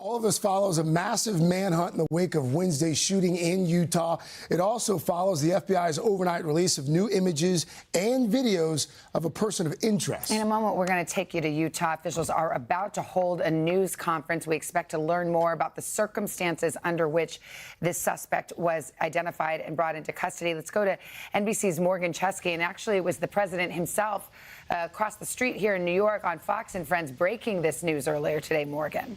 All of this follows a massive manhunt in the wake of Wednesday's shooting in Utah. It also follows the FBI's overnight release of new images and videos of a person of interest. In a moment, we're going to take you to Utah. Officials are about to hold a news conference. We expect to learn more about the circumstances under which this suspect was identified and brought into custody. Let's go to NBC's Morgan Chesky. And actually, it was the president himself across the street here in New York on Fox and Friends breaking this news earlier today. Morgan.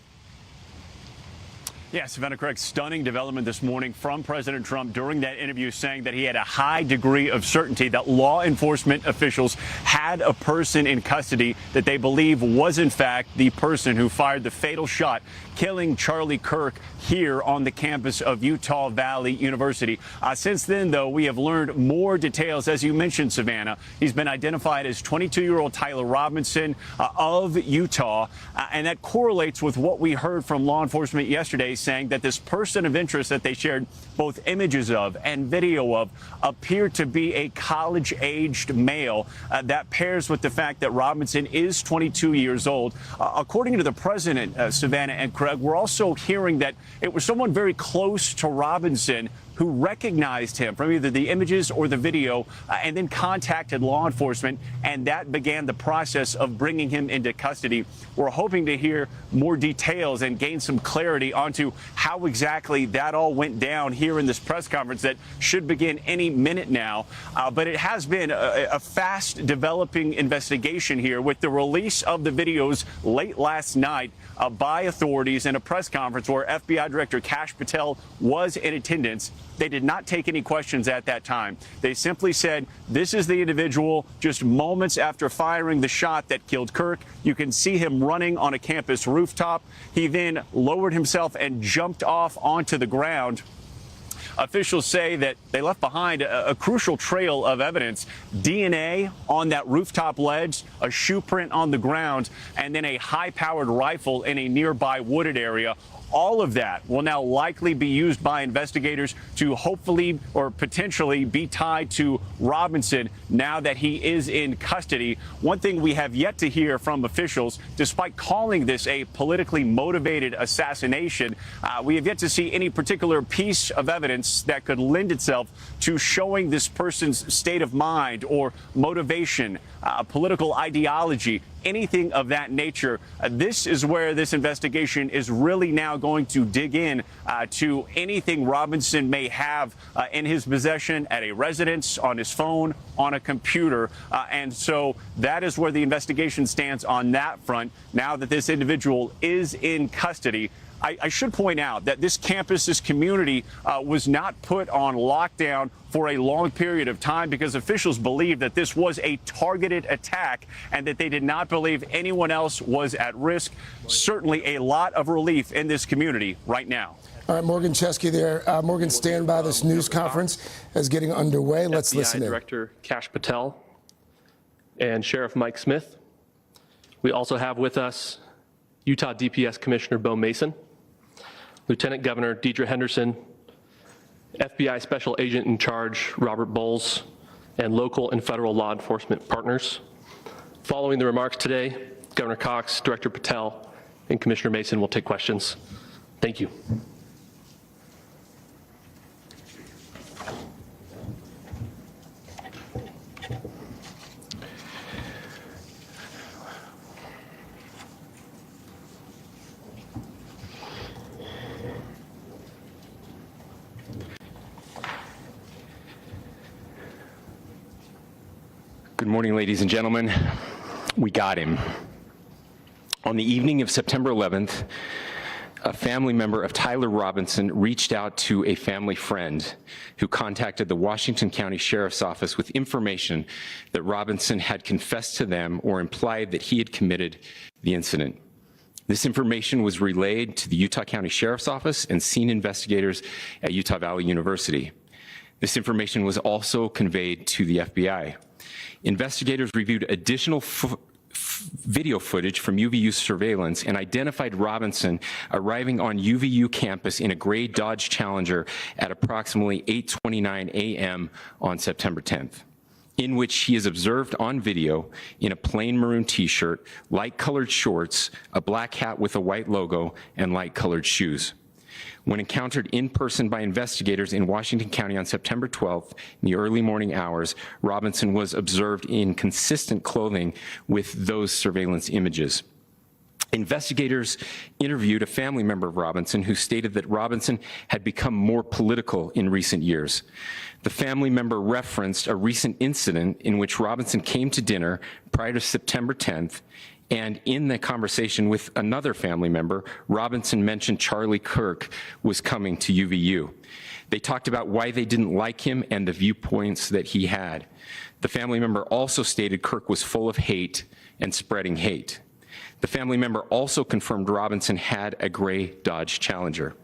Yeah, Savannah, correct. Stunning development this morning from President Trump during that interview, saying that he had a high degree of certainty that law enforcement officials had a person in custody that they believe was, in fact, the person who fired the fatal shot, killing Charlie Kirk here on the campus of Utah Valley University. Since then, though, we have learned more details. As you mentioned, Savannah, he's been identified as 22-year-old Tyler Robinson of Utah, and that correlates with what we heard from law enforcement yesterday, saying that this person of interest that they shared both images of and video of appeared to be a college-aged male. That pairs with the fact that Robinson is 22 years old. According to the president, Savannah and Craig, we're also hearing that it was someone very close to Robinson who recognized him from either the images or the video and then contacted law enforcement, and that began the process of bringing him into custody. We're hoping to hear more details and gain some clarity onto how exactly that all went down here in this press conference that should begin any minute now. But it has been a fast developing investigation here with the release of the videos late last night by authorities in a press conference where FBI Director Kash Patel was in attendance. They did not take any questions at that time. They simply said, this is the individual just moments after firing the shot that killed Kirk. You can see him running on a campus rooftop. He then lowered himself and jumped off onto the ground. Officials say that they left behind a crucial trail of evidence, DNA on that rooftop ledge, a shoe print on the ground, and then a high-powered rifle in a nearby wooded area. All of that will now likely be used by investigators to hopefully or potentially be tied to Robinson now that he is in custody. One thing we have yet to hear from officials, despite calling this a politically motivated assassination, we have yet to see any particular piece of evidence that could lend itself to showing this person's state of mind or motivation, political ideology, anything of that nature. This is where this investigation is really now going to dig in to anything Robinson may have in his possession at a residence, on his phone, on a computer. And so that is where the investigation stands on that front now that this individual is in custody. I should point out that this campus, this community, was not put on lockdown for a long period of time because officials believe that this was a targeted attack and that they did not believe anyone else was at risk. Certainly a lot of relief in this community right now. All right, Morgan Chesky there. Morgan, stand by. This news conference is getting underway. Let's listen in. Director Kash Patel and Sheriff Mike Smith. We also have with us Utah DPS Commissioner Bo Mason, Lieutenant Governor Deidre Henderson, FBI Special Agent in Charge Robert Bowles, and local and federal law enforcement partners. Following the remarks today, Governor Cox, Director Patel, and Commissioner Mason will take questions. Thank you. Good morning, ladies and gentlemen. We got him. On the evening of September 11th, a family member of Tyler Robinson reached out to a family friend who contacted the Washington County Sheriff's Office with information that Robinson had confessed to them or implied that he had committed the incident. This information was relayed to the Utah County Sheriff's Office and scene investigators at Utah Valley University. This information was also conveyed to the FBI. Investigators reviewed additional video footage from UVU surveillance and identified Robinson arriving on UVU campus in a gray Dodge Challenger at approximately 8:29 a.m. on September 10th. in which he is observed on video in a plain maroon t-shirt, light-colored shorts, a black hat with a white logo, and light-colored shoes. When encountered in person by investigators in Washington County on September 12th in the early morning hours, Robinson was observed in consistent clothing with those surveillance images. Investigators interviewed a family member of Robinson who stated that Robinson had become more political in recent years. The family member referenced a recent incident in which Robinson came to dinner prior to September 10th, and in the conversation with another family member, Robinson mentioned Charlie Kirk was coming to UVU. They talked about why they didn't like him and the viewpoints that he had. The family member also stated Kirk was full of hate and spreading hate. The family member also confirmed Robinson had a gray Dodge Challenger.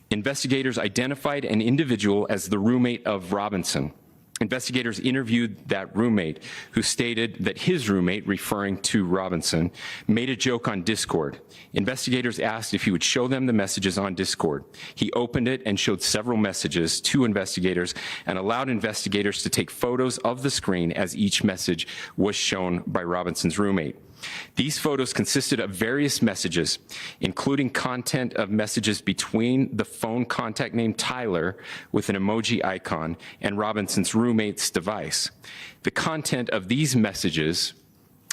Investigators identified an individual as the roommate of Robinson. Investigators interviewed that roommate, who stated that his roommate, referring to Robinson, made a joke on Discord. Investigators asked if he would show them the messages on Discord. He opened it and showed several messages to investigators and allowed investigators to take photos of the screen as each message was shown by Robinson's roommate. These photos consisted of various messages, including content of messages between the phone contact named Tyler with an emoji icon and Robinson's roommate's device. The content of these messages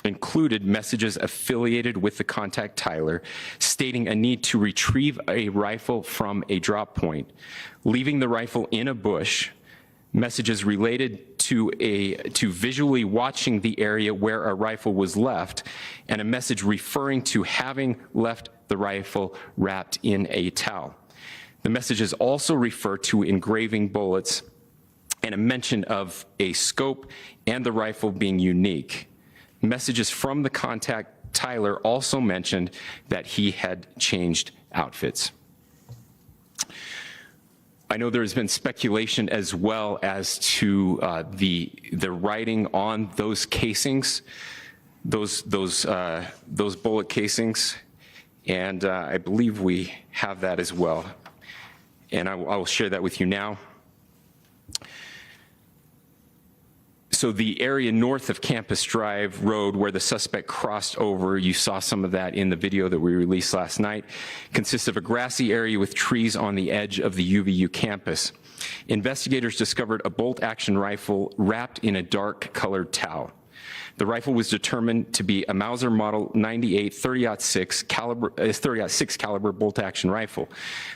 included messages affiliated with the contact Tyler, stating a need to retrieve a rifle from a drop point, leaving the rifle in a bush, messages related to visually watching the area where a rifle was left, and a message referring to having left the rifle wrapped in a towel. The messages also refer to engraving bullets and a mention of a scope and the rifle being unique. Messages from the contact Tyler also mentioned that he had changed outfits. I know there has been speculation as well as to the writing on those casings, those bullet casings, and I believe we have that as well. And I will share that with you now. So the area north of Campus Drive Road where the suspect crossed over, you saw some of that in the video that we released last night, consists of a grassy area with trees on the edge of the UVU campus. Investigators discovered a bolt-action rifle wrapped in a dark-colored towel. The rifle was determined to be a Mauser Model 98 30-06 caliber bolt-action rifle.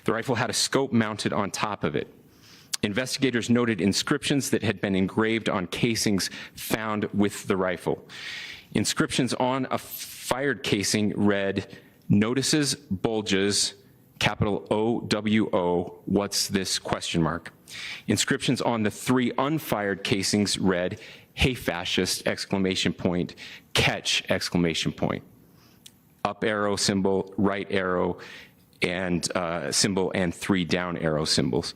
The rifle had a scope mounted on top of it. Investigators noted inscriptions that had been engraved on casings found with the rifle. Inscriptions on a fired casing read, "Notices, bulges, capital O-W-O, what's this, question mark." Inscriptions on the 3 unfired casings read, "Hey fascist, exclamation point, catch, exclamation point." Up arrow symbol, right arrow and symbol, and 3 down arrow symbols.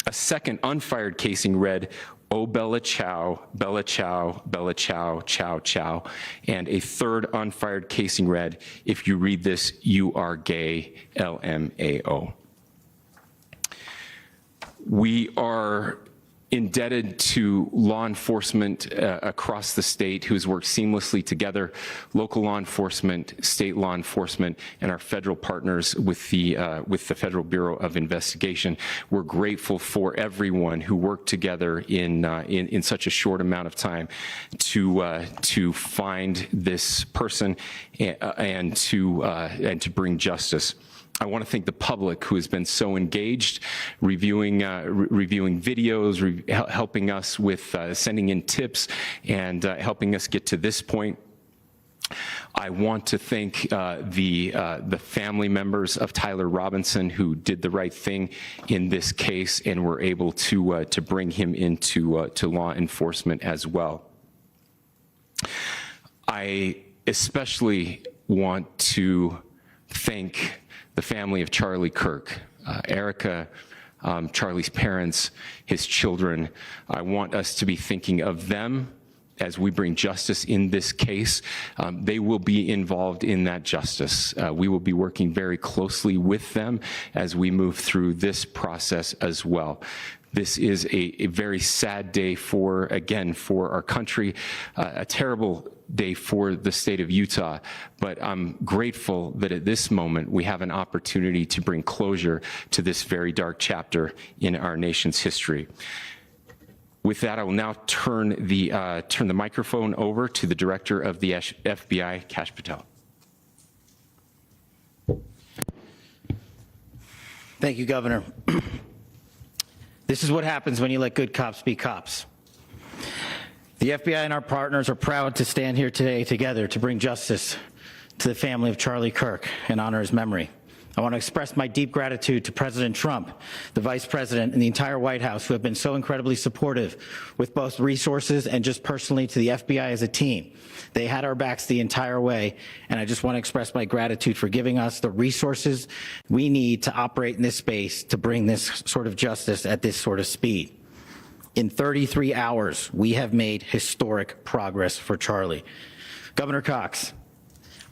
A second unfired casing read, "Oh Bella Chow, Bella Chow, Bella Chow, Chow Chow." And a third unfired casing read, "If you read this, you are gay, LMAO." We are indebted to law enforcement across the state who has worked seamlessly together, local law enforcement, state law enforcement, and our federal partners with the Federal Bureau of Investigation. We're grateful for everyone who worked together in such a short amount of time to find this person and to bring justice. I want to thank the public who has been so engaged, reviewing videos, helping us with sending in tips, and helping us get to this point. I want to thank the family members of Tyler Robinson who did the right thing in this case and were able to bring him into to law enforcement as well. I especially want to thank the family of Charlie Kirk, Erica, Charlie's parents, his children. I want us to be thinking of them as we bring justice in this case, they will be involved in that justice. We will be working very closely with them as we move through this process as well. This is a very sad day for our country, a terrible day for the state of Utah, but I'm grateful that at this moment we have an opportunity to bring closure to this very dark chapter in our nation's history. With that, I will now turn the microphone over to the Director of the FBI, Kash Patel. Thank you, Governor. This is what happens when you let good cops be cops. The FBI and our partners are proud to stand here today together to bring justice to the family of Charlie Kirk and honor his memory. I want to express my deep gratitude to President Trump, the Vice President, and the entire White House who have been so incredibly supportive with both resources and just personally to the FBI as a team. They had our backs the entire way, and I just want to express my gratitude for giving us the resources we need to operate in this space to bring this sort of justice at this sort of speed. In 33 hours, we have made historic progress for Charlie. Governor Cox,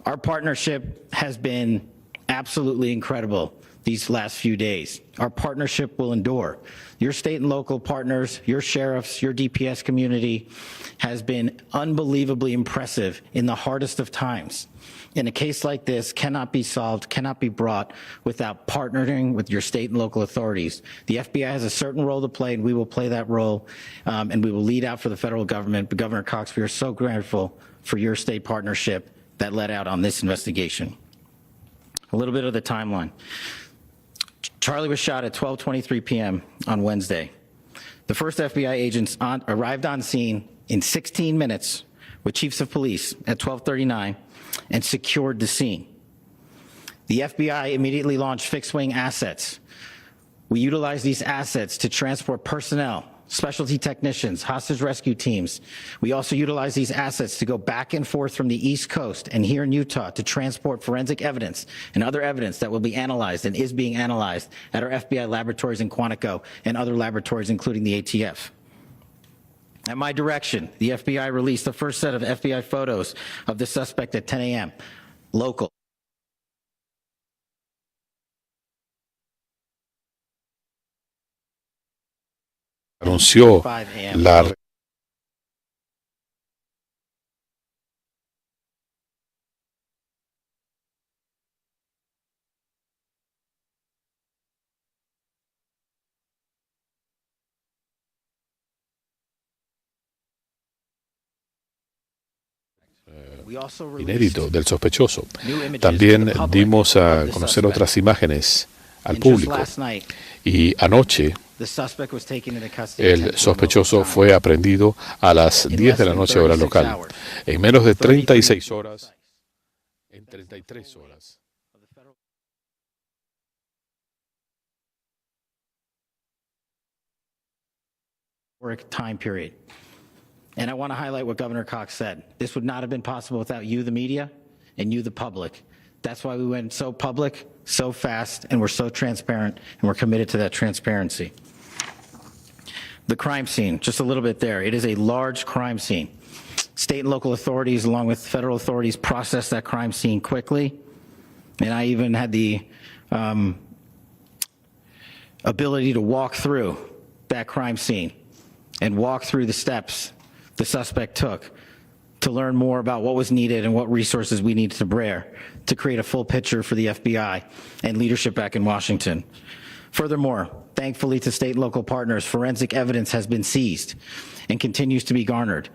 our partnership has been absolutely incredible these last few days. Our partnership will endure. Your state and local partners, your sheriffs, your DPS community has been unbelievably impressive in the hardest of times. And a case like this cannot be solved, cannot be brought without partnering with your state and local authorities. The FBI has a certain role to play, and we will play that role, and we will lead out for the federal government. But Governor Cox, we are so grateful for your state partnership that led out on this investigation. A little bit of the timeline. Charlie was shot at 12:23 p.m. on Wednesday. The first FBI agents arrived on scene in 16 minutes with chiefs of police at 12:39 and secured the scene. The FBI immediately launched fixed-wing assets. We utilized these assets to transport personnel, specialty technicians, hostage rescue teams. We also utilize these assets to go back and forth from the East Coast and here in Utah to transport forensic evidence and other evidence that will be analyzed and is being analyzed at our FBI laboratories in Quantico and other laboratories, including the ATF. At my direction, the FBI released the first set of FBI photos of the suspect at 10 a.m. local. Anunció la inédito del sospechoso. También dimos a conocer otras imágenes al público. Y anoche el sospechoso fue aprehendido a las 10 de la noche hora local. En menos de 36 horas, en 33 horas. Time period. And I want to highlight what Governor Cox said. This would not have been possible without you, the media, and you, the public. That's why we went so public, so fast, and we're so transparent, and we're committed to that transparency. The crime scene, just a little bit there. It is a large crime scene. State and local authorities, along with federal authorities, processed that crime scene quickly. And I even had the ability to walk through that crime scene and walk through the steps the suspect took to learn more about what was needed and what resources we needed to bear to create a full picture for the FBI and leadership back in Washington. Furthermore, thankfully to state and local partners, forensic evidence has been seized and continues to be garnered.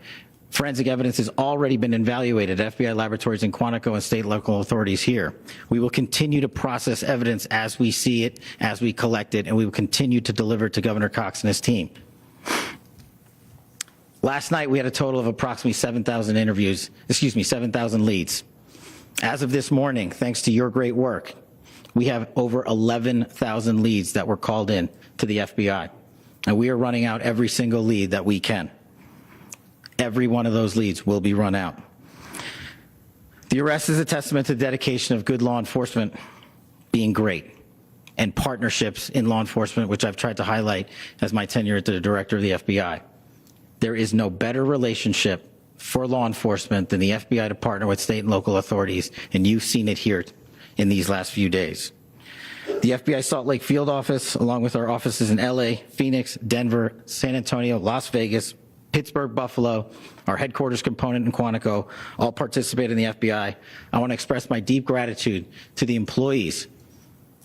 Forensic evidence has already been evaluated at FBI laboratories in Quantico and state and local authorities here. We will continue to process evidence as we see it, as we collect it, and we will continue to deliver to Governor Cox and his team. Last night, we had a total of approximately 7,000 leads. As of this morning, thanks to your great work, we have over 11,000 leads that were called in to the FBI. And we are running out every single lead that we can. Every one of those leads will be run out. The arrest is a testament to the dedication of good law enforcement being great and partnerships in law enforcement, which I've tried to highlight as my tenure as the director of the FBI. There is no better relationship for law enforcement than the FBI to partner with state and local authorities, and you've seen it here in these last few days. The FBI Salt Lake field office, along with our offices in LA, Phoenix, Denver, San Antonio, Las Vegas, Pittsburgh, Buffalo, our headquarters component in Quantico, all participate in the FBI. I want to express my deep gratitude to the employees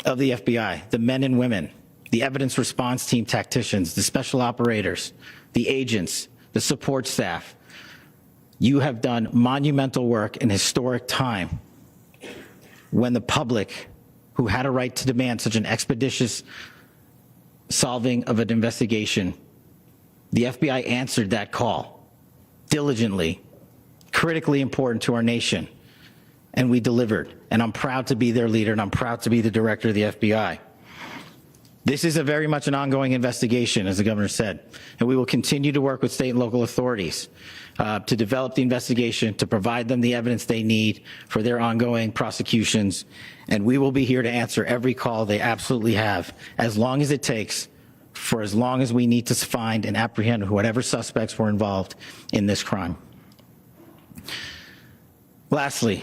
of the FBI, the men and women, the evidence response team tacticians, the special operators, the agents, the support staff. You have done monumental work in historic time when the public, who had a right to demand such an expeditious solving of an investigation, the FBI answered that call diligently, critically important to our nation, and we delivered. And I'm proud to be their leader, and I'm proud to be the director of the FBI. This is a very much an ongoing investigation, as the governor said, and we will continue to work with state and local authorities to develop the investigation, to provide them the evidence they need for their ongoing prosecutions, and we will be here to answer every call they absolutely have, as long as it takes, for as long as we need to find and apprehend whatever suspects were involved in this crime. Lastly,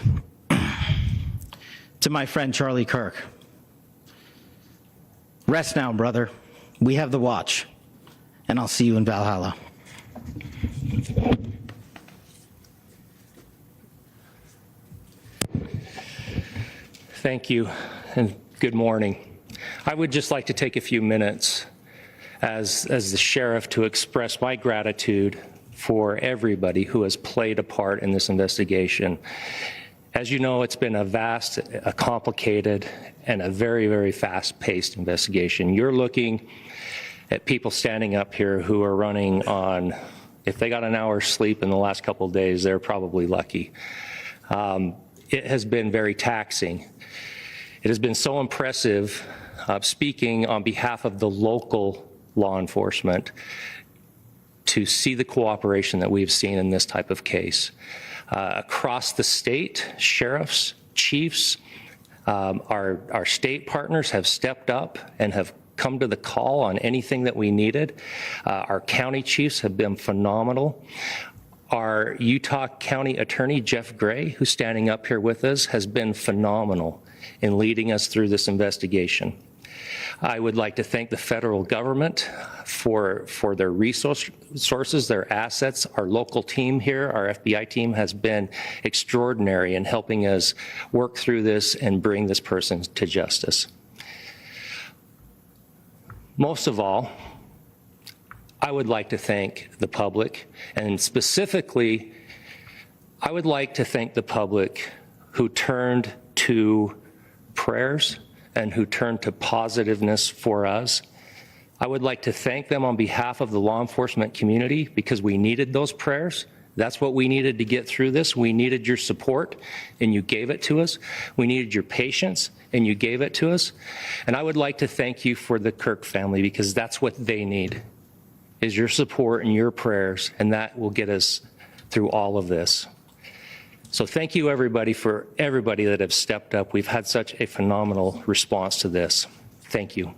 to my friend Charlie Kirk, rest now, brother. We have the watch, and I'll see you in Valhalla. Thank you, and good morning. I would just like to take a few minutes as the sheriff to express my gratitude for everybody who has played a part in this investigation. As you know, it's been a vast, a complicated, and a very, very fast-paced investigation. You're looking at people standing up here who are running on, if they got an hour's sleep in the last couple of days, they're probably lucky. It has been very taxing. It has been so impressive, speaking on behalf of the local law enforcement, to see the cooperation that we've seen in this type of case. Across the state, sheriffs, chiefs, our state partners have stepped up and have come to the call on anything that we needed. Our county chiefs have been phenomenal. Our Utah County Attorney, Jeff Gray, who's standing up here with us, has been phenomenal in leading us through this investigation. I would like to thank the federal government for their resources, their assets. Our local team here, our FBI team, has been extraordinary in helping us work through this and bring this person to justice. Most of all, I would like to thank the public, and specifically, I would like to thank the public who turned to prayers and who turned to positiveness for us. I would like to thank them on behalf of the law enforcement community, because we needed those prayers. That's what we needed to get through this. We needed your support, and you gave it to us. We needed your patience, and you gave it to us. And I would like to thank you for the Kirk family, because that's what they need, is your support and your prayers, and that will get us through all of this. So thank you, everybody, for everybody that have stepped up. We've had such a phenomenal response to this. Thank you.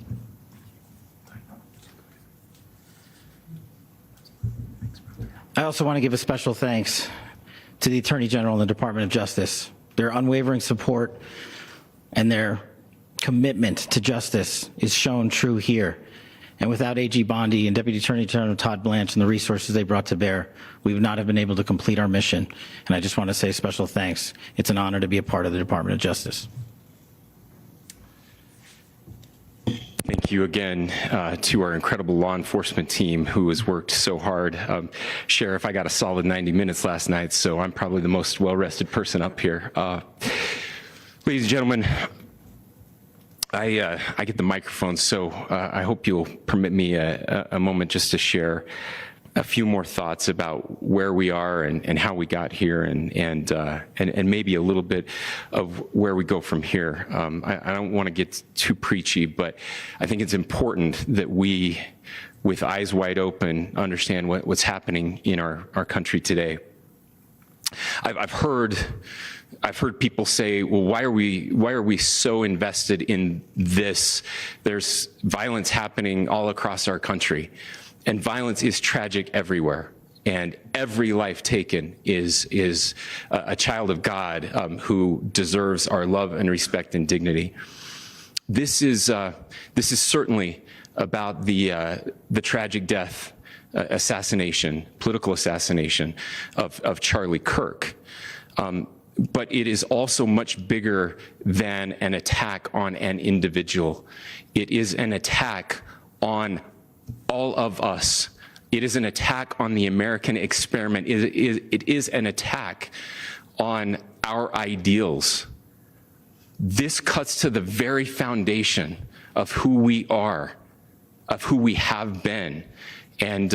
I also want to give a special thanks to the Attorney General and the Department of Justice. Their unwavering support and their commitment to justice is shown true here. And without AG Bondi and Deputy Attorney General Todd Blanche and the resources they brought to bear, we would not have been able to complete our mission. And I just want to say special thanks. It's an honor to be a part of the Department of Justice. Thank you again to our incredible law enforcement team who has worked so hard. Sheriff, I got a solid 90 minutes last night, so I'm probably the most well-rested person up here. Ladies and gentlemen, I get the microphone, so I hope you'll permit me a moment just to share a few more thoughts about where we are and how we got here, and maybe a little bit of where we go from here. I don't want to get too preachy, but I think it's important that we, with eyes wide open, understand what's happening in our country today. I've heard people say, well, why are we so invested in this? There's violence happening all across our country, and violence is tragic everywhere. and every life taken is a child of God who deserves our love and respect and dignity. This is certainly about the tragic death, political assassination of Charlie Kirk. But it is also much bigger than an attack on an individual. It is an attack on all of us. It is an attack on the American experiment. It is an attack on our ideals. This cuts to the very foundation of who we are, of who we have been, and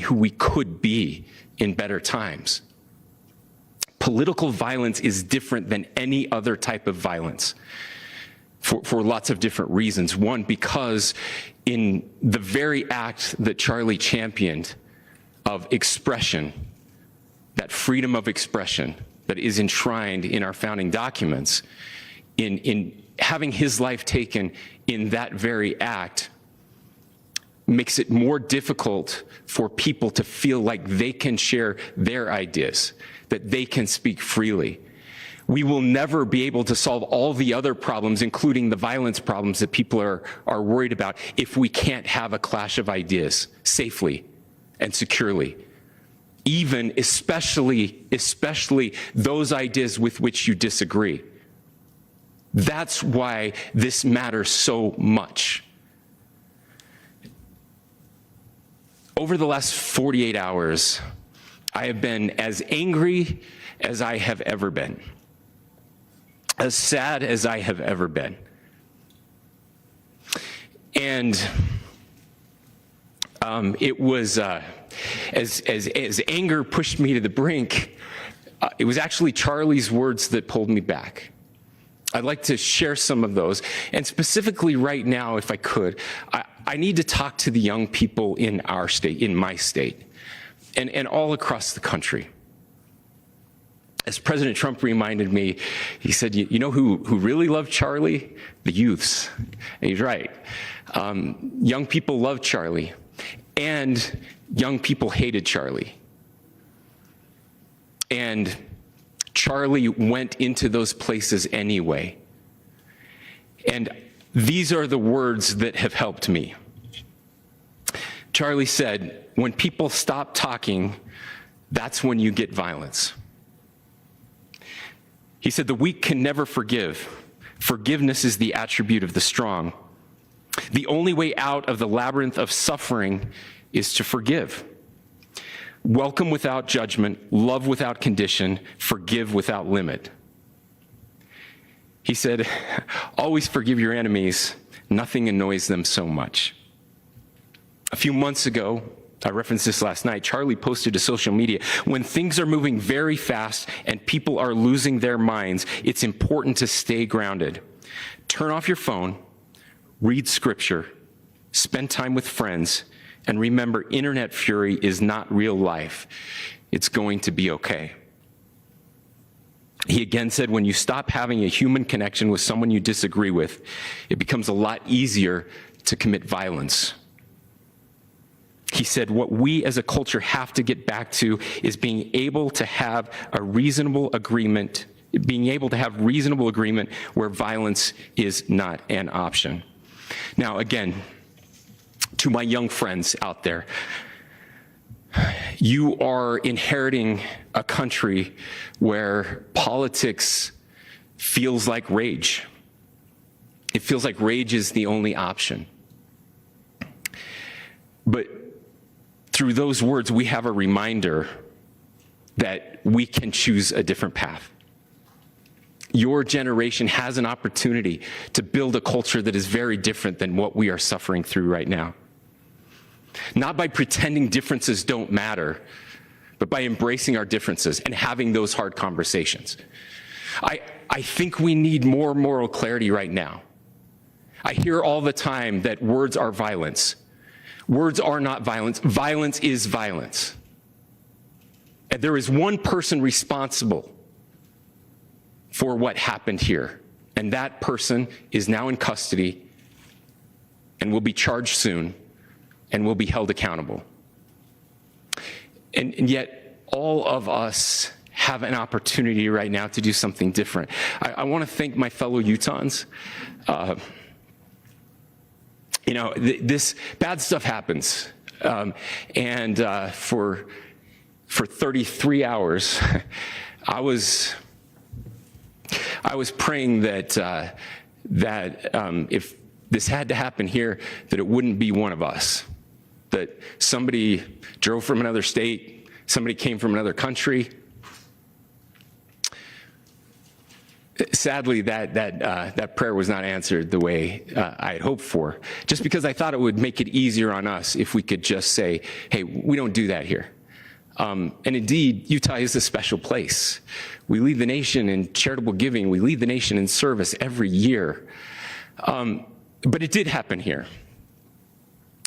who we could be in better times. Political violence is different than any other type of violence for lots of different reasons. One, because in the very act that Charlie championed of expression, that freedom of expression that is enshrined in our founding documents, in having his life taken in that very act, makes it more difficult for people to feel like they can share their ideas, that they can speak freely. We will never be able to solve all the other problems, including the violence problems that people are worried about, if we can't have a clash of ideas safely and securely. Even, especially those ideas with which you disagree. That's why this matters so much. Over the last 48 hours, I have been as angry as I have ever been, as sad as I have ever been. And it was, as anger pushed me to the brink, it was actually Charlie's words that pulled me back. I'd like to share some of those. And specifically right now, if I could, I need to talk to the young people in our state, in my state, and all across the country. As President Trump reminded me, he said, you know who really loved Charlie? The youths. And he's right. Young people loved Charlie, and young people hated Charlie. And Charlie went into those places anyway. And these are the words that have helped me. Charlie said, when people stop talking, that's when you get violence. He said, the weak can never forgive. Forgiveness is the attribute of the strong. The only way out of the labyrinth of suffering is to forgive. Welcome without judgment, love without condition, forgive without limit. He said, always forgive your enemies. Nothing annoys them so much. A few months ago, I referenced this last night, Charlie posted to social media, when things are moving very fast and people are losing their minds, it's important to stay grounded. Turn off your phone, read scripture, spend time with friends, and remember, internet fury is not real life. It's going to be okay. He again said, when you stop having a human connection with someone you disagree with, it becomes a lot easier to commit violence. He said, what we as a culture have to get back to is being able to have a reasonable agreement, where violence is not an option. Now, again, to my young friends out there, you are inheriting a country where politics feels like rage. It feels like rage is the only option. But through those words, we have a reminder that we can choose a different path. Your generation has an opportunity to build a culture that is very different than what we are suffering through right now. Not by pretending differences don't matter, but by embracing our differences and having those hard conversations. I think we need more moral clarity right now. I hear all the time that words are violence. Words are not violence. Violence is violence. And there is one person responsible for what happened here, and that person is now in custody and will be charged soon and will be held accountable. And yet all of us have an opportunity right now to do something different. I want to thank my fellow Utahns. You know, this bad stuff happens. For 33 hours, I was praying that if this had to happen here, that it wouldn't be one of us, that somebody drove from another state, somebody came from another country. Sadly, that prayer was not answered the way I had hoped for, just because I thought it would make it easier on us if we could just say, hey, we don't do that here. And indeed, Utah is a special place. We lead the nation in charitable giving. We lead the nation in service every year. But it did happen here.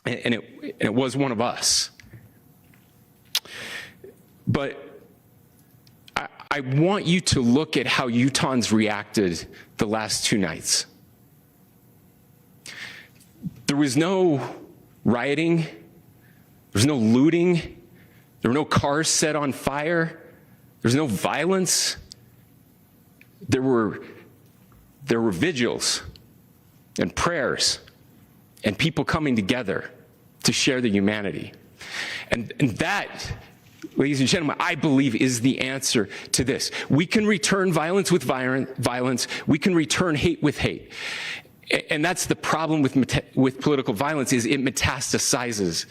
And it was one of us. But I want you to look at how Utahns reacted the last 2 nights. There was no rioting. There was no looting. There were no cars set on fire. There was no violence. There were vigils and prayers and people coming together to share the humanity. And that, ladies and gentlemen, I believe is the answer to this. We can return violence with violence. We can return hate with hate. And that's the problem with political violence, is it metastasizes,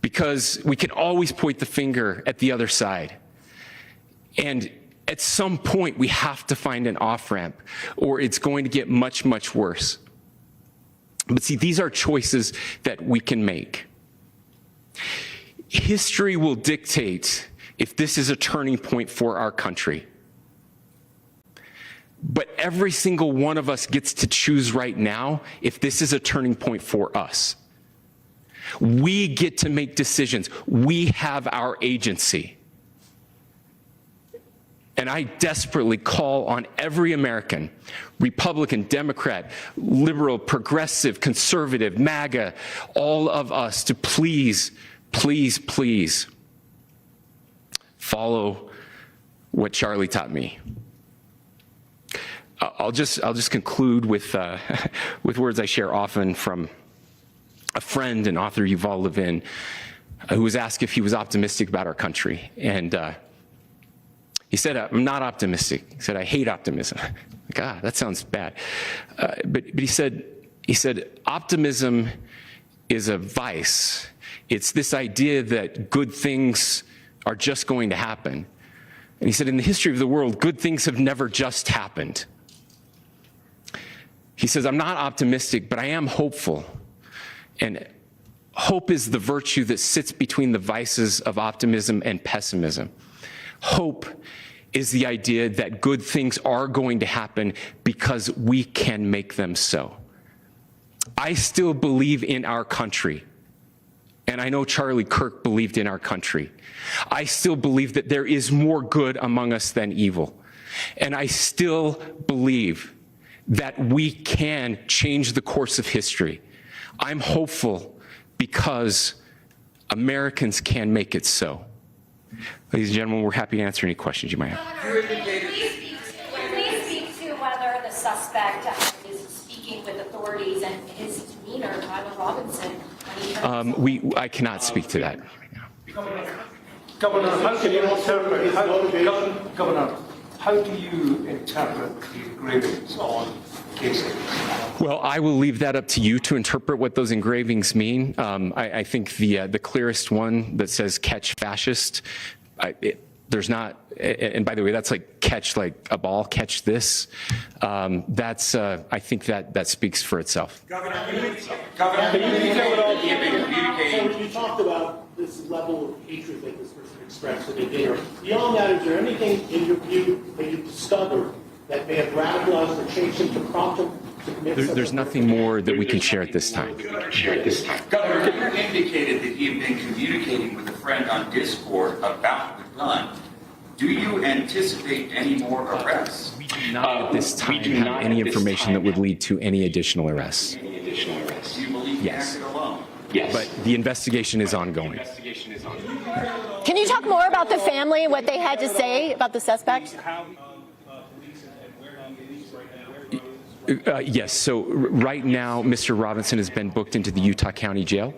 because we can always point the finger at the other side. And at some point, we have to find an off-ramp, or it's going to get much, much worse. But see, these are choices that we can make. History will dictate if this is a turning point for our country. But every single one of us gets to choose right now if this is a turning point for us. We get to make decisions. We have our agency. And I desperately call on every American, Republican, Democrat, liberal, progressive, conservative, MAGA, all of us to please, please, please follow what Charlie taught me. I'll just conclude with words I share often from a friend and author, Yuval Levin, who was asked if he was optimistic about our country. And he said, I'm not optimistic. He said, I hate optimism. God, that sounds bad. But he said, optimism is a vice. It's this idea that good things are just going to happen. And he said, in the history of the world, good things have never just happened. He says, I'm not optimistic, but I am hopeful. And hope is the virtue that sits between the vices of optimism and pessimism. Hope is the idea that good things are going to happen because we can make them so. I still believe in our country. And I know Charlie Kirk believed in our country. I still believe that there is more good among us than evil. And I still believe that we can change the course of history. I'm hopeful because Americans can make it so. Ladies and gentlemen, we're happy to answer any questions you might have. Please speak to whether the suspect is speaking with authorities and his demeanor, Tyler Robinson. I cannot speak to that. Governor, how can you interpret? Governor, how do you interpret the engravings on cases? Well, I will leave that up to you to interpret what those engravings mean. I think the clearest one that says "catch fascist," there's not. And by the way, that's like catch like a ball, catch this. That's I think that speaks for itself. Governor, you talked about this level of hatred that this person expressed in the dinner. Beyond that, is there anything in your view that you've discovered that may have radicalized or changed him to prompt him to commit? There's nothing more that we can share at this time. Governor, you indicated that he had been communicating with a friend on Discord about the gun. Do you anticipate any more arrests? We do not at this time have any information that would lead to any additional arrests. Do you believe he acted alone? Yes. But the investigation is ongoing. Can you talk more about the family and what they had to say about the suspect? Yes. So right now, Mr. Robinson has been booked into the Utah County Jail.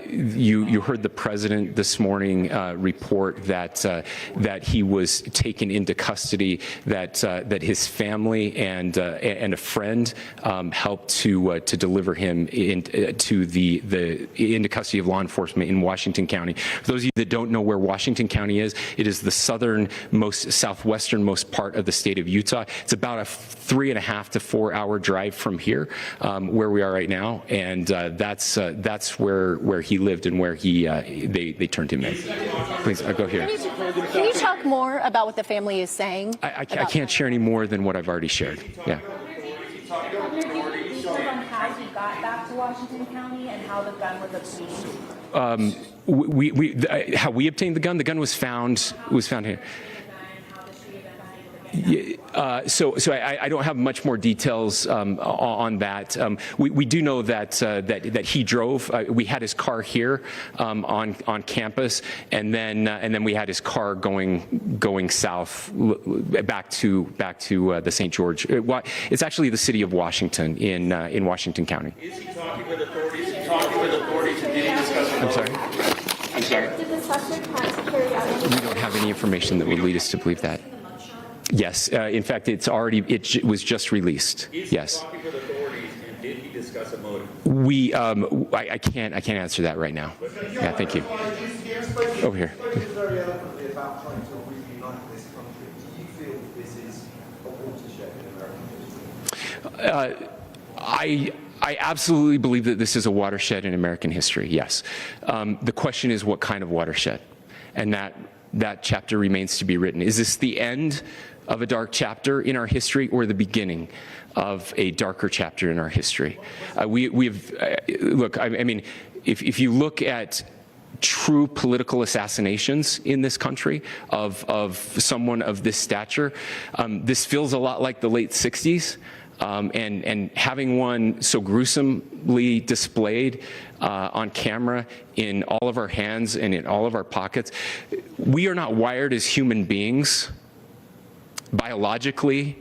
You heard the president this morning report that he was taken into custody. That his family and a friend helped to deliver him into custody of law enforcement in Washington County. For those of you that don't know where Washington County is, it is the southwesternmost part of the state of Utah. It's about a 3.5 to 4 hour drive from here, where we are right now, and that's where he lived and where they turned him in. Please go here. Can you talk more about what the family is saying? I can't share any more than what I've already shared. Yeah. On how he got back to Washington County and how the gun was obtained? How we obtained the gun? The gun was found here. So I don't have much more details on that. We do know that he drove. We had his car here on campus, and then we had his car going south back to the St. George. It's actually the city of Washington in Washington County. Is he talking with authorities? Is he talking with authorities, and did he discuss it? I'm sorry. Did the suspect plan to carry out? We don't have any information that would lead us to believe that. Yes, in fact, it was just released. Yes. Talking with authorities, and did he discuss a motive? I can't answer that right now. Yeah, thank you. Over here. Very eloquently about trying to reunite this country. Do you feel this is a watershed in American history? I absolutely believe that this is a watershed in American history. Yes. The question is, what kind of watershed? And that chapter remains to be written. Is this the end of a dark chapter in our history, or the beginning of a darker chapter in our history? Look, I mean, if you look at true political assassinations in this country of someone of this stature, this feels a lot like the late 60s. And having one so gruesomely displayed on camera in all of our hands and in all of our pockets, we are not wired as human beings, biologically,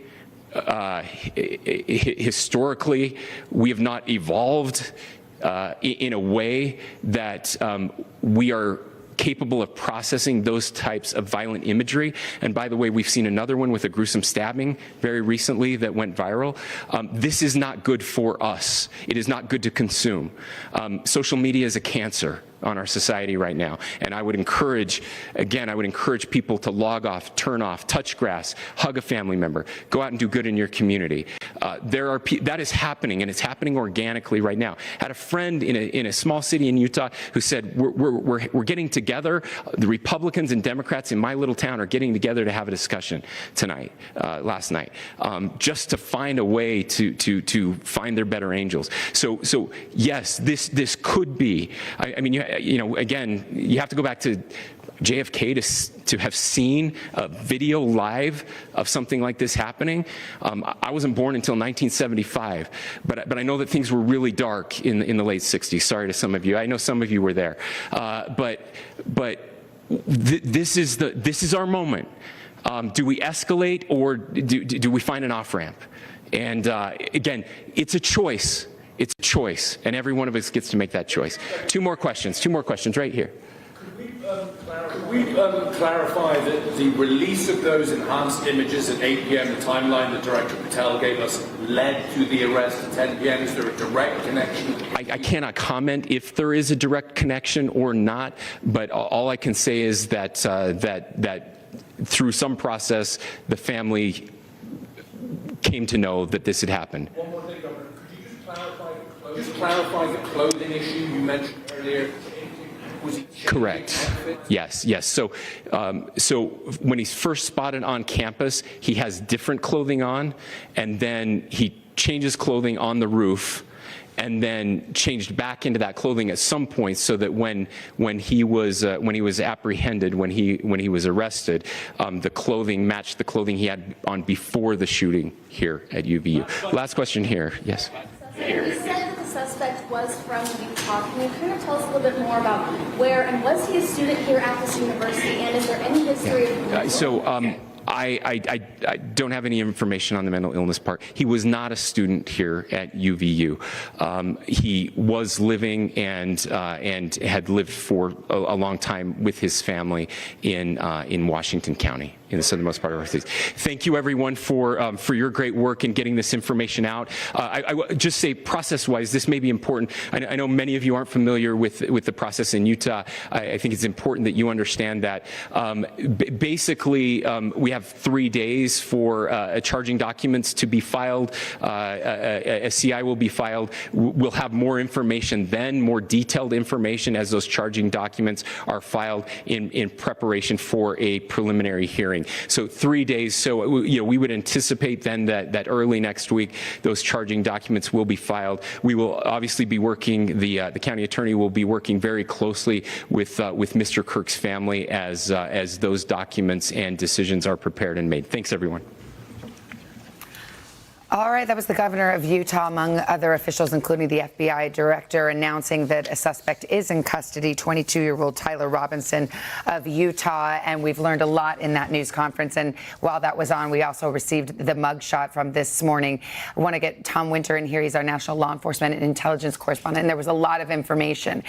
historically. We have not evolved in a way that we are capable of processing those types of violent imagery. And by the way, we've seen another one with a gruesome stabbing very recently that went viral. This is not good for us. It is not good to consume. Social media is a cancer on our society right now. And I would encourage people to log off, turn off, touch grass, hug a family member, go out and do good in your community. That is happening, and it's happening organically right now. I had a friend in a small city in Utah who said, we're getting together, the Republicans and Democrats in my little town are getting together to have a discussion last night, just to find a way to find their better angels. So yes, this could be, I mean, again, you have to go back to JFK to have seen a video live of something like this happening. I wasn't born until 1975, but I know that things were really dark in the late 60s. Sorry to some of you. I know some of you were there. But this is our moment. Do we escalate, or do we find an off-ramp? And again, it's a choice. It's a choice, and every one of us gets to make that choice. Two more questions right here. Could we clarify that the release of those enhanced images at 8 p.m., the timeline that Director Patel gave us, led to the arrest at 10 p.m.? Is there a direct connection? I cannot comment if there is a direct connection or not, but all I can say is that through some process, the family came to know that this had happened. One more thing, Governor. Could you just clarify the clothing issue you mentioned earlier? Was he correct? Yes. So when he's first spotted on campus, he has different clothing on, and then he changes clothing on the roof, and then changed back into that clothing at some point, so that when he was apprehended, when he was arrested, the clothing matched the clothing he had on before the shooting here at UVU. Last question here. Yes. He said that the suspect suspect was from Utah. Can you kind of tell us a little bit more about where, and was he a student here at this university, and is there any history of... I don't have any information on the mental illness part. He was not a student here at UVU. He was living and had lived for a long time with his family in Washington County, in the southernmost part of our state. Thank you, everyone, for your great work in getting this information out. I just say, process-wise, this may be important. I know many of you aren't familiar with the process in Utah. I think it's important that you understand that. Basically, we have 3 days for charging documents to be filed. A CI will be filed. We'll have more information then, more detailed information as those charging documents are filed in preparation for a preliminary hearing. So 3 days. So we would anticipate then that early next week those charging documents will be filed. We will obviously be working. The county attorney will be working very closely with Mr. Kirk's family as those documents and decisions are prepared and made. Thanks, everyone. All right, that was the governor of Utah, among other officials, including the FBI director, announcing that a suspect is in custody, 22-year-old Tyler Robinson of Utah. And we've learned a lot in that news conference. And while that was on, we also received the mugshot from this morning. I want to get Tom Winter in here. He's our national law enforcement and intelligence correspondent. And there was a lot of information,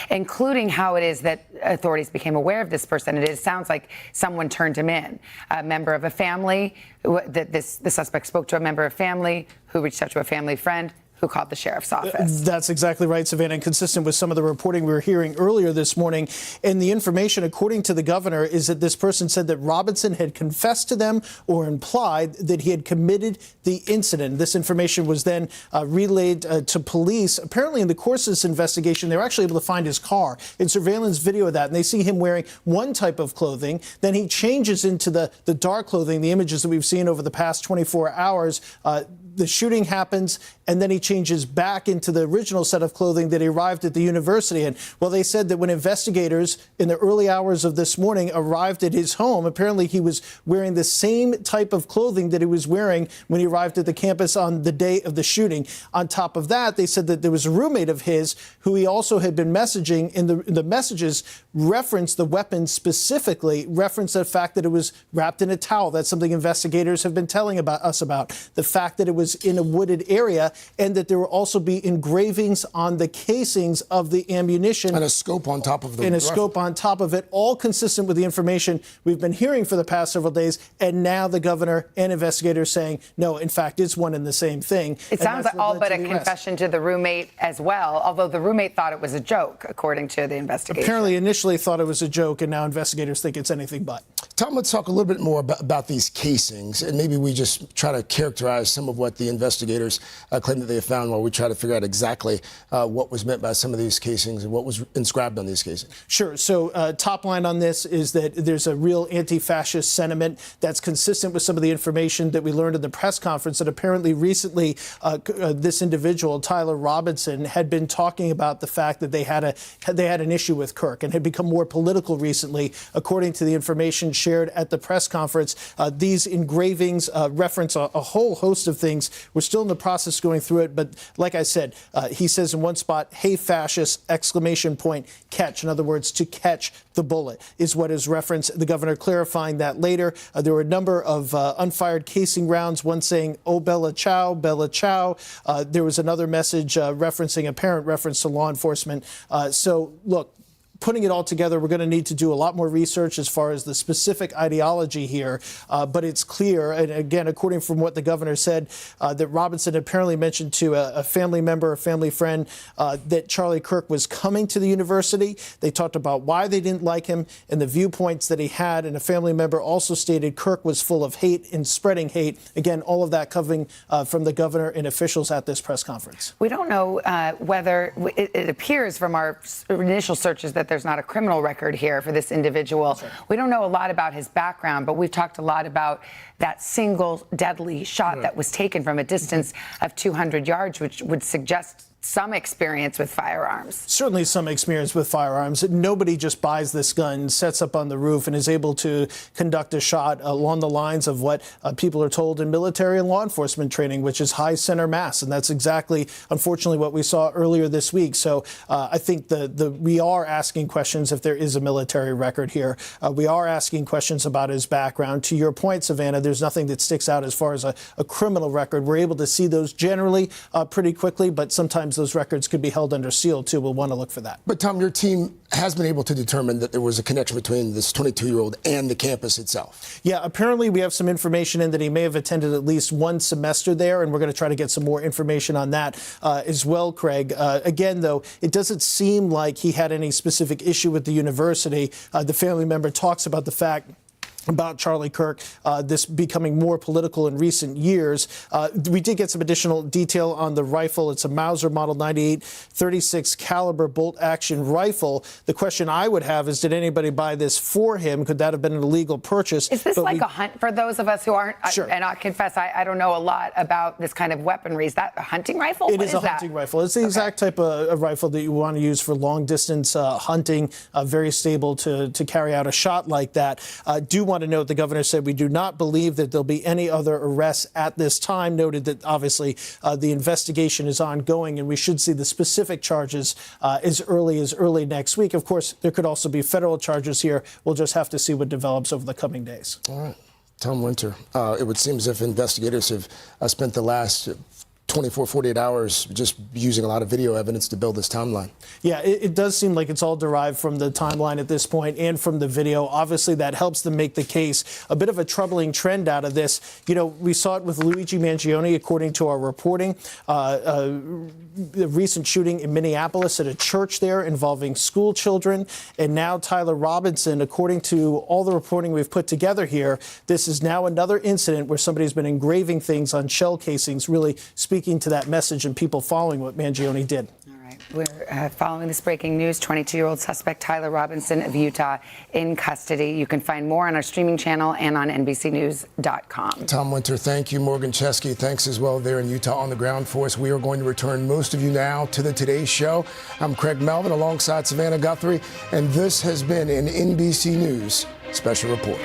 including how it is that authorities became aware of this person. It sounds like someone turned him in, a member of a family. The suspect spoke to a member of family who reached out to a family friend who called the sheriff's office. That's exactly right, Savannah, and consistent with some of the reporting we were hearing earlier this morning. And the information, according to the governor, is that this person said that Robinson had confessed to them or implied that he had committed the incident. This information was then relayed to police. Apparently, in the course of this investigation, they were actually able to find his car and surveillance video of that. And they see him wearing one type of clothing. Then he changes into the dark clothing, the images that we've seen over the past 24 hours. The shooting happens, and then he changes back into the original set of clothing that he arrived at the university in. Well, they said that when investigators in the early hours of this morning arrived at his home, apparently he was wearing the same type of clothing that he was wearing when he arrived at the campus on the day of the shooting. On top of that, they said that there was a roommate of his who he also had been messaging, and the messages referenced the weapon specifically, referenced the fact that it was wrapped in a towel. That's something investigators have been telling us about. The fact that it was in a wooded area, and that there will also be engravings on the casings of the ammunition. And a scope on top of the And a scope on top of it, all consistent with the information we've been hearing for the past several days. And now the governor and investigators saying, no, in fact, it's one and the same thing. It sounds like all but a confession to the roommate as well, although the roommate thought it was a joke, according to the investigation. Apparently initially thought it was a joke, and now investigators think it's anything but. Tom, let's talk a little bit more about these casings, and maybe we just try to characterize some of what the investigators claim that they have found while we try to figure out exactly what was meant by some of these casings and what was inscribed on these casings. Sure. So top line on this is that there's a real anti-fascist sentiment that's consistent with some of the information that we learned in the press conference, that apparently recently this individual, Tyler Robinson, had been talking about the fact that they had an issue with Kirk and had become more political recently. According to the information shared at the press conference, these engravings reference a whole host of things. We're still in the process going through it, but like I said, he says in one spot, "Hey, fascist!" ! Catch. In other words, to catch the bullet is what is referenced. The governor clarifying that later. There were a number of unfired casing rounds, one saying, "Oh, Bella Ciao, Bella Ciao." There was another message referencing apparent reference to law enforcement. So, look, putting it all together, we're going to need to do a lot more research as far as the specific ideology here. But it's clear, and again, according from what the governor said, that Robinson apparently mentioned to a family member, a family friend, that Charlie Kirk was coming to the university. They talked about why they didn't like him and the viewpoints that he had. And a family member also stated Kirk was full of hate and spreading hate. Again, all of that coming from the governor and officials at this press conference. We don't know whether it appears from our initial searches that there's not a criminal record here for this individual. Right. We don't know a lot about his background, but we've talked a lot about that single deadly shot that was taken from a distance of 200 yards, which would suggest some experience with firearms. Certainly some experience with firearms. Nobody just buys this gun, sets up on the roof, and is able to conduct a shot along the lines of what people are told in military and law enforcement training, which is high center mass. And that's exactly, unfortunately, what we saw earlier this week. So I think we are asking questions if there is a military record here. We are asking questions about his background. To your point, Savannah, there's nothing that sticks out as far as a criminal record. We're able to see those generally pretty quickly, but sometimes those records could be held under seal, too. We'll want to look for that. But, Tom, your team has been able to determine that there was a connection between this 22-year-old and the campus itself. Yeah, apparently we have some information in that he may have attended at least one semester there, and we're going to try to get some more information on that as well, Craig. Again, though, it doesn't seem like he had any specific issue with the university. The family member talks about the fact about Charlie Kirk, this becoming more political in recent years. We did get some additional detail on the rifle. It's a Mauser Model 98 36 caliber bolt-action rifle. The question I would have is, did anybody buy this for him? Could that have been an illegal purchase? Is this like a hunt for those of us who aren't? Sure. And I confess, I don't know a lot about this kind of weaponry. Is that a hunting rifle? It is a hunting rifle. It's the exact type of rifle that you want to use for long-distance hunting, very stable to carry out a shot like that. Do want to note the governor said we do not believe that there'll be any other arrests at this time. Noted that obviously the investigation is ongoing and we should see the specific charges as early next week. Of course, there could also be federal charges here. We'll just have to see what develops over the coming days. All right. Tom Winter, it would seem as if investigators have spent the last 24, 48 hours just using a lot of video evidence to build this timeline. Yeah, it does seem like it's all derived from the timeline at this point and from the video. Obviously, that helps them make the case. A bit of a troubling trend out of this. You know, we saw it with Luigi Mangione, according to our reporting. The recent shooting in Minneapolis at a church there involving school children. And now Tyler Robinson, according to all the reporting we've put together here, this is now another incident where somebody's been engraving things on shell casings, really speaking to that message and people following what Mangione did. All right. We're following this breaking news. 22-year-old suspect Tyler Robinson of Utah in custody. You can find more on our streaming channel and on NBCnews.com. Tom Winter, thank you. Morgan Chesky, thanks as well there in Utah on the ground for us. We are going to return most of you now to the Today Show. I'm Craig Melvin alongside Savannah Guthrie, and this has been an NBC News Special Report.